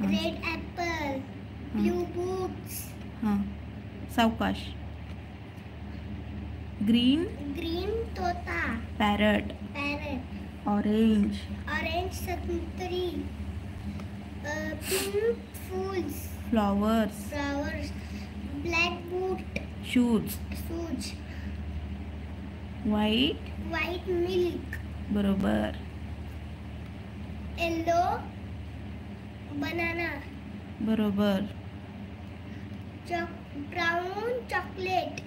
Red Apple, blue books, हां सावकाश. Green तोता, पॅरट. ऑरेंज संत्री, पिंक फूल्स, फ्लॉवर्स. ब्लॅक बूट, शूज. व्हाईट मिल्क, बरोबर. येलो बनाना, बरोबर. ब्राऊन चॉकलेट,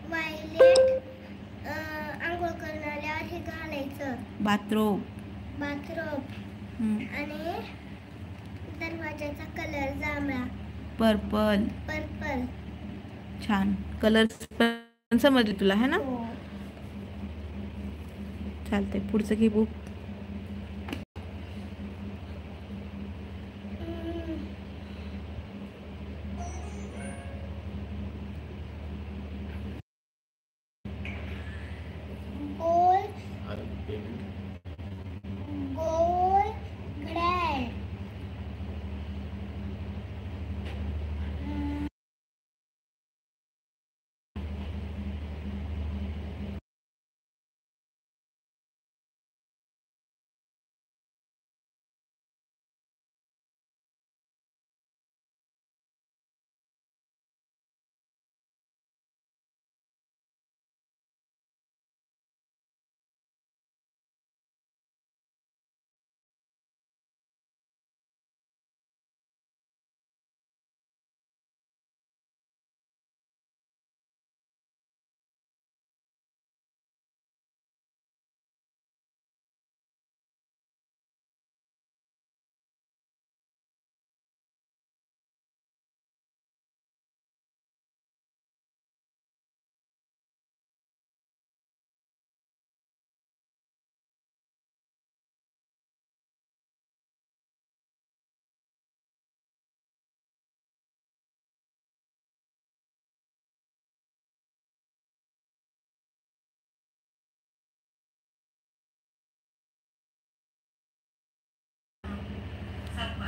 व्हायलेट आंघोळ करणाऱ्यावर हे घालायचं, बाथरोब. आणि दरवाजाचा कलर जांभळा, पर्पल. छान. कलर्स पण समजले तुला है ना. चालतंय, पुढचं घे बुक. गोल घड्याळ,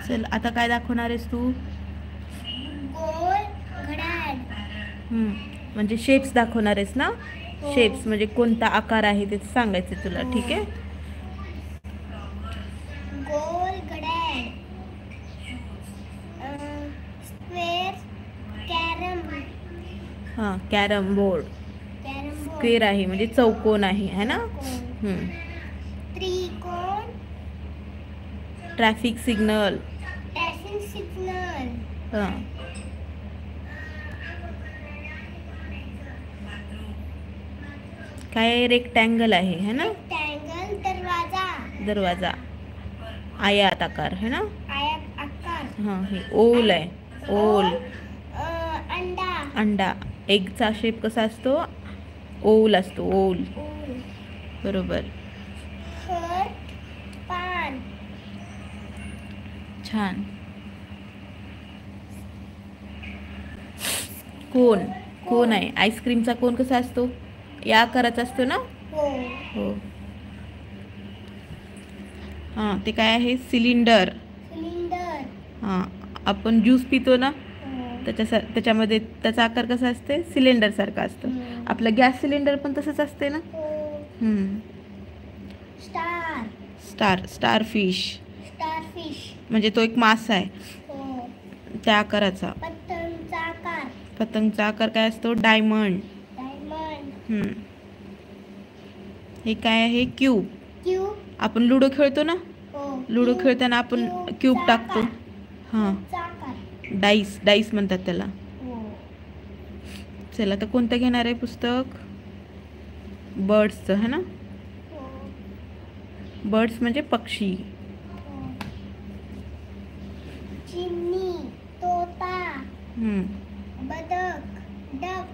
चल, आता काय दाखवणार आहेस तू. गोल घड्याळ, म्हणजे शेप्स दाखवणार आहेस ना. शेप्स म्हणजे कोणता आकार आहे ते सांगायचं तुला. ठीक आहे. गोल घड्याळ, स्क्वेअर कॅरम बोर्ड. स्क्वेअर आहे म्हणजे चौकोन आहे है ना. त्रिकोण, ट्रॅफिक सिग्नल. काय रेक्टँगल आहे है ना. दरवाजा. आयात आकार है ना. हे ओल आहे. अंडा. एगचा शेप कसा असतो. ओल असतो. ओल. बरोबर. छान. कोन आहे. आईस्क्रीमचा कोन कसा असतो. या आकाराचा असतो ना. हो. हां, ते काय आहे. सिलेंडर. हां, आपण ज्यूस पितो ना. त्याच्यामध्ये त्याचा आकार कसा असते. सिलेंडर सारखा असतो. आपलं गॅस सिलेंडर पण तसंच असते ना. स्टारफिश म्हणजे तो एक मासा आहे. त्या आकाराचा. पतंगचा आकार काय असतो. डायमंड. हे काय आहे. क्यूब. आपण लुडो खेळतो ना. लुडो खेळताना आपण क्यूब टाकतो. हां, डाईस म्हणतात त्याला. चल, आता कोणतं घेणार आहे पुस्तक. बर्ड्सचं है ना. बर्ड्स म्हणजे पक्षी. चिमणी, तोता, बदक, डक,